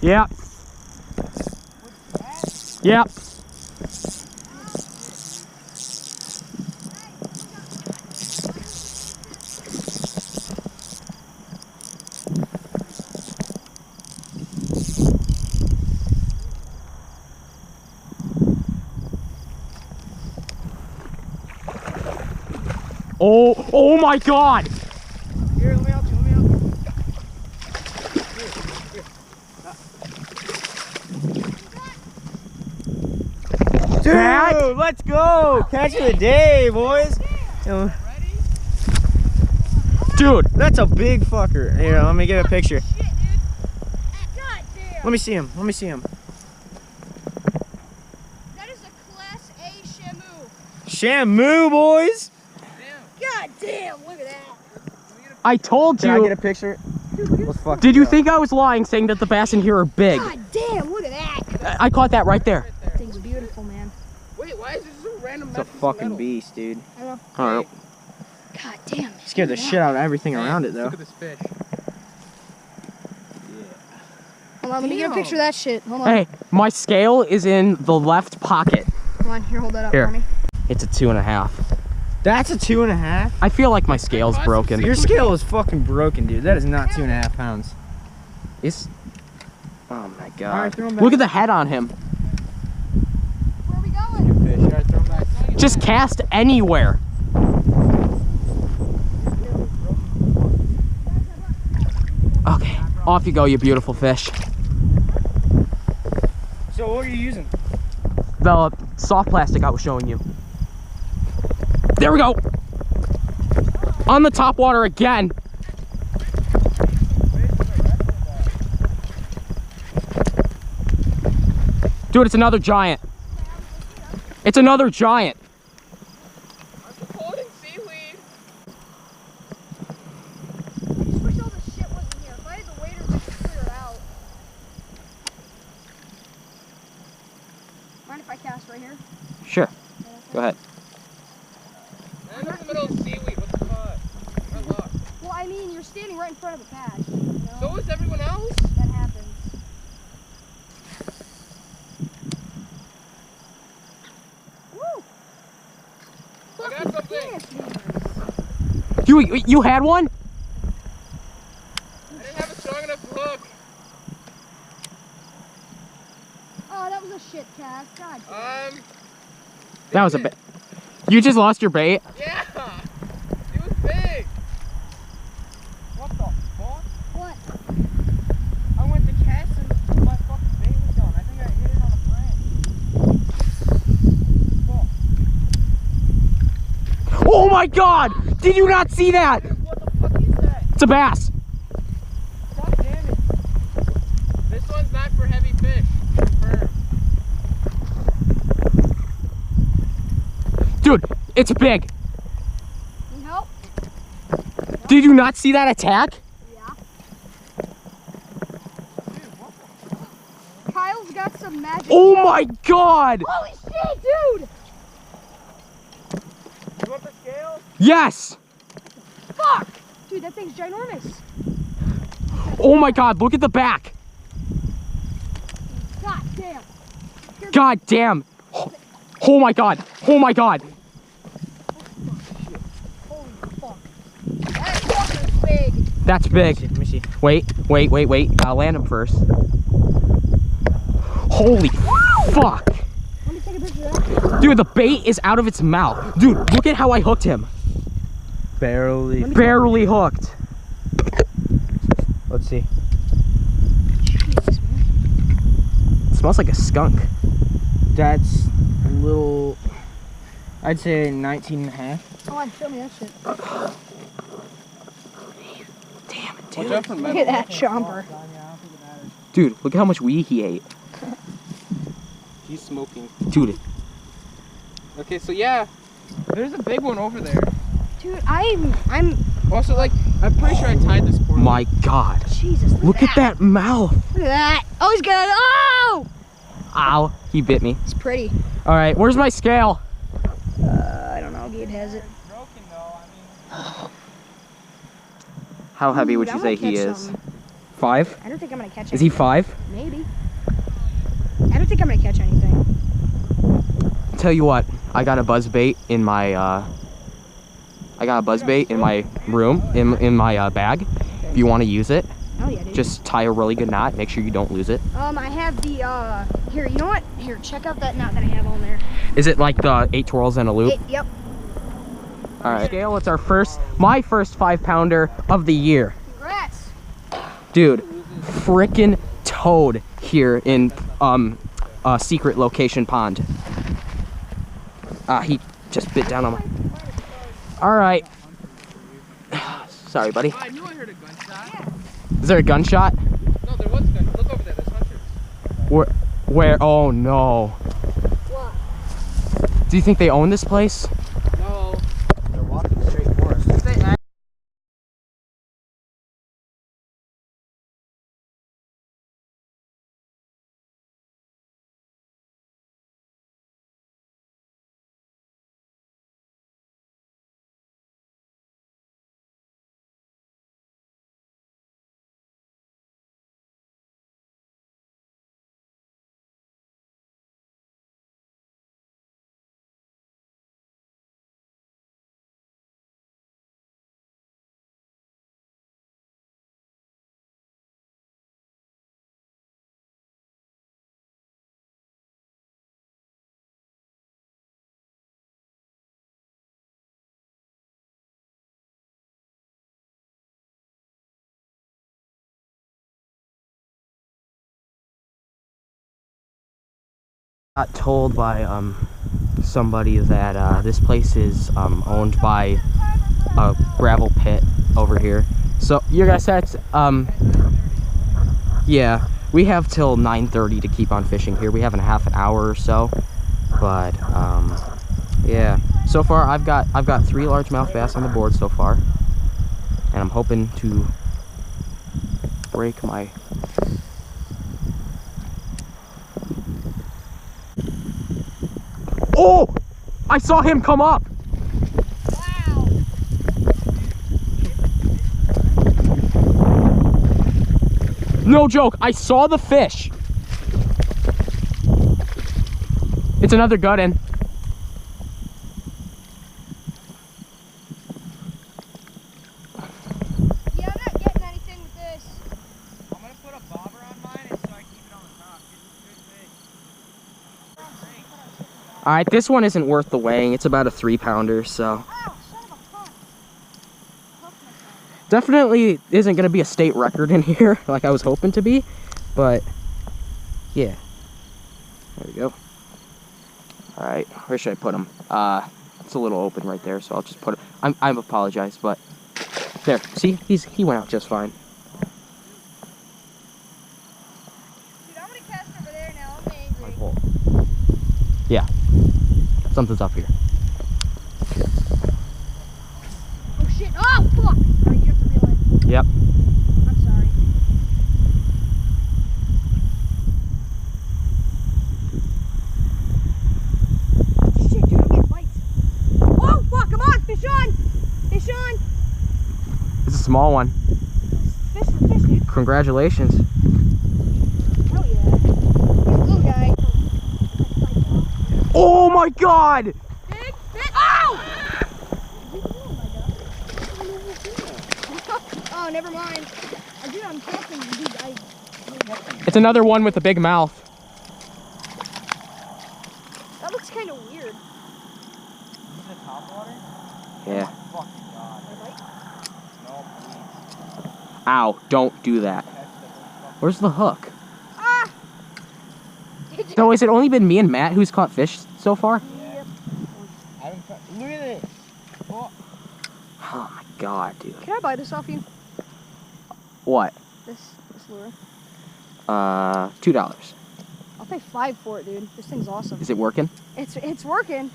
Yep. Yep. Oh my God! Here, let me help you, let me help you. Dude, let's go! Catch of the day, boys! Dude! That's a big fucker. Here, let me get a picture. Shit, dude. God damn. Let me see him, let me see him. That is a Class A Shamu. Shamu, boys! God damn, look at that. I told Can I you. get a picture? Let's fuck Did you it up. think I was lying saying that the bass in here are big? God damn, look at that. I caught that right there. That thing's beautiful, man. Wait, why is this so random? It's a fucking beast, dude. I know. Alright. God damn. Man. Scared the shit out of everything around it, though. Look at this fish. Hold on, let me get a picture of that shit. Hold on. Hey, my scale is in the left pocket. Come on, here, hold that up Here. for me. It's a 2.5. That's a 2.5? I feel like my scale's broken. Your scale is fucking broken, dude. That is not 2.5 pounds. It's... Oh my Alright, God. throw him back. Look at the head on him. Where are we going? Good fish. Alright, throw him back. Just cast anywhere. Okay, off you go, you beautiful fish. So what are you using? The soft plastic I was showing you. There we go. On the top water again. Dude, it's another giant. It's another giant. I'm holding seaweed. I just wish all this shit wasn't here. If I had the waiters, I could clear it out. Mind if I cast right here? Sure. Go ahead. I'm in the middle of seaweed. What the fuck? I'm lost. Well, I mean, you're standing right in front of a patch. You know? So is everyone else? That happens. Woo! I got something. You had one? I didn't have a strong enough hook. Oh, that was a shit cast. God damn. That was a bit. You just lost your bait? Yeah. It was big. What the fuck? What? I went to cast and my fucking bait was gone. I think I hit it on a branch. Oh my God! Did you not see that? What the fuck is that? It's a bass. God damn it. This one's not for heavy fish. Confirmed. Dude, it's big. Need help? Did you not see that attack? Yeah. Kyle's got some magic. Oh my God! Holy shit, dude! You want the scale? Yes! Fuck! Dude, that thing's ginormous. Oh my God, look at the back. God damn. God damn. Oh my God. Oh my God. Holy fuck. That fucker's big. That's big. Let me see. Wait. I'll land him first. Holy fuck. Let me take a picture of that. Dude, the bait is out of its mouth. Dude, look at how I hooked him. Barely. Barely hooked. Let's see. Jesus, man. It smells like a skunk. That's a little, I'd say 19.5. Oh, I'd show me that shit. Damn it, Watch dude. out for Look metal. at that chomper. Dude, look at how much weed he ate. He's smoking. Dude, Okay, so yeah, there's a big one over there. Dude, I'm, Also, like, I'm pretty sure I tied this poorly. my God. Jesus, Look at that mouth. Look at that. Oh, he's got, oh! Ow, he bit me. It's pretty. All right, where's my scale? I don't know, Gabe has it. Broken though, I mean. How heavy would Dude, you I'm say gonna he catch is? something. 5? I don't think I'm gonna catch Is he anything. 5? Maybe. I don't think I'm gonna catch anything. Tell you what, I got a buzz bait in my room, in my bag. If you want to use it, Oh yeah, dude. just tie a really good knot. Make sure you don't lose it. I have the here. You know what? Here, check out that knot that I have on there. Is it like the 8 twirls and a loop? Yep. All right. Scale. It's my first 5-pounder of the year. Congrats. Dude, frickin' toad here in secret location pond. He just bit down on my. All right. Sorry, buddy. I knew I heard a gunshot. Is there a gunshot? No, there was a gunshot. Look over there. There's hunters. Where? Oh no. What? Do you think they own this place? No. They're walking straight for us. Got told by somebody that this place is owned by a gravel pit over here. So you guys said yeah, we have till 9:30 to keep on fishing here. We have a half an hour or so, but yeah. So far I've got 3 largemouth bass on the board so far, and I'm hoping to break my. Oh! I saw him come up! Wow. No joke, I saw the fish! It's another gut in. Yeah, I'm not getting anything with this. I'm gonna put a bobber on mine and so I keep it on the top. Good fish. Alright, this one isn't worth the weighing. It's about a 3-pounder, so. Oh, son of a fuck. Hooked myself. Definitely isn't going to be a state record in here like I was hoping to be, but yeah. There we go. Alright, where should I put him? It's a little open right there, so I'll just put it. I apologize, but there. See, he went out just fine. Dude, I'm gonna cast over there now. I'm angry. Pole. Yeah, something's up here. Oh shit! Oh fuck! Alright, you have to reel in. Yep. I'm sorry. Shit, dude, I'm getting bites. Oh fuck! Come on, fish on! Fish on! It's a small one. Fish, fish, dude. Congratulations. Hell yeah. He's a little guy. Oh my god! Big fish! Oh! Oh, never mind. Dude, I'm catching. Dude, It's another one with a big mouth. that looks kind of weird. Is it top water? Yeah. Fucking god. My bite? No, please. Ow, don't do that. Catch the fuck. Where's the hook? Ah! Did you? So has it only been me and Matt who's caught fish so far? Yep. I haven't caught. Look at this. Oh. Oh my god, dude. Can I buy this off you? What? This lure? $2. I'll pay $5 for it, dude. This thing's awesome. Is it working? It's working.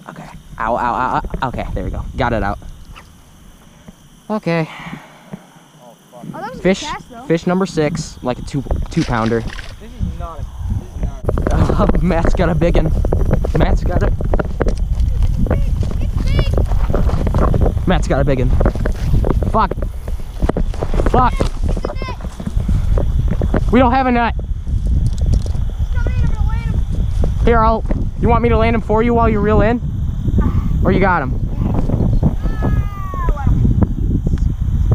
Okay. Ow, ow, ow, ow. Okay, there we go. Got it out. Okay. Oh fuck. Oh, that was a Fish, good cast, though. fish number 6, like a 2-pounder. This is not a. This is not. Matt's got a big one. Matt's got a. It's big. Matt's got a big one. Fuck. Fuck. We don't have a net. He's coming in, I'm gonna land him. Here, you want me to land him for you while you reel in? Or you got him? Wow.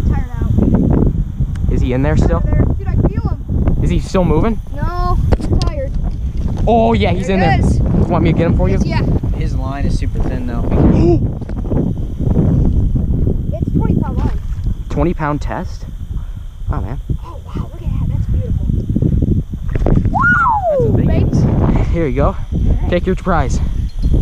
Tired out. Is he in there still? Dude, I feel him. Is he still moving? No, I'm tired. Oh yeah, he's in there. There he is. Want me to get him for you? Yeah. His line is super thin though. It's 20-pound line. 20-pound test? Oh man. Oh wow, look at that. That's beautiful. That's a Woo! big Baby. Here you go. Take your prize.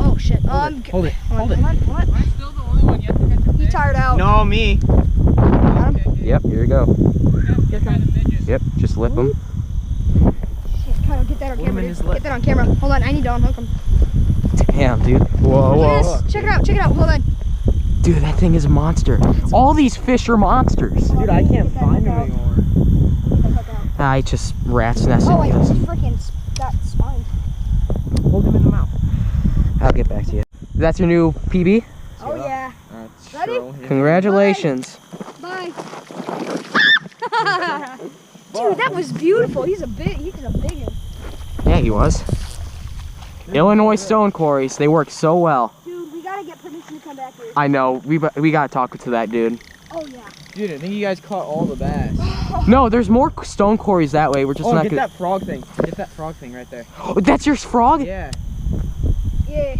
Oh shit. Hold it. Hold on. Am I still the only one yet to catch a You fish? tired out. No, me. Got him? Yep, here you go. Get by the midget. Yep, just lip him. Shit, Kyle, get that on Hold him camera, in dude. his lip. Get that on camera. Hold on, I need to unhook him. Damn, dude. Whoa, Look at whoa. this. Check it out. Check it out. Hold on. Dude, that thing is a monster. All these fish are monsters. Dude, I can't find him anymore. Get that hook out. I just rat's nesting. Oh, I because- just freaking got spined. Hold him in the mouth. I'll get back to you. That's your new PB? Oh yeah. That's Ready? Congratulations. Bye. Dude, that was beautiful. He's a big one. Yeah, he was. Illinois stone quarries, they work so well. Dude, we gotta get permission to come back here. I know, we gotta talk to that dude. Oh yeah. Dude, I think you guys caught all the bass. No, there's more stone quarries that way. We're just not get gonna. that frog thing. Get that frog thing right there. Oh, that's your frog? Yeah. Yeah.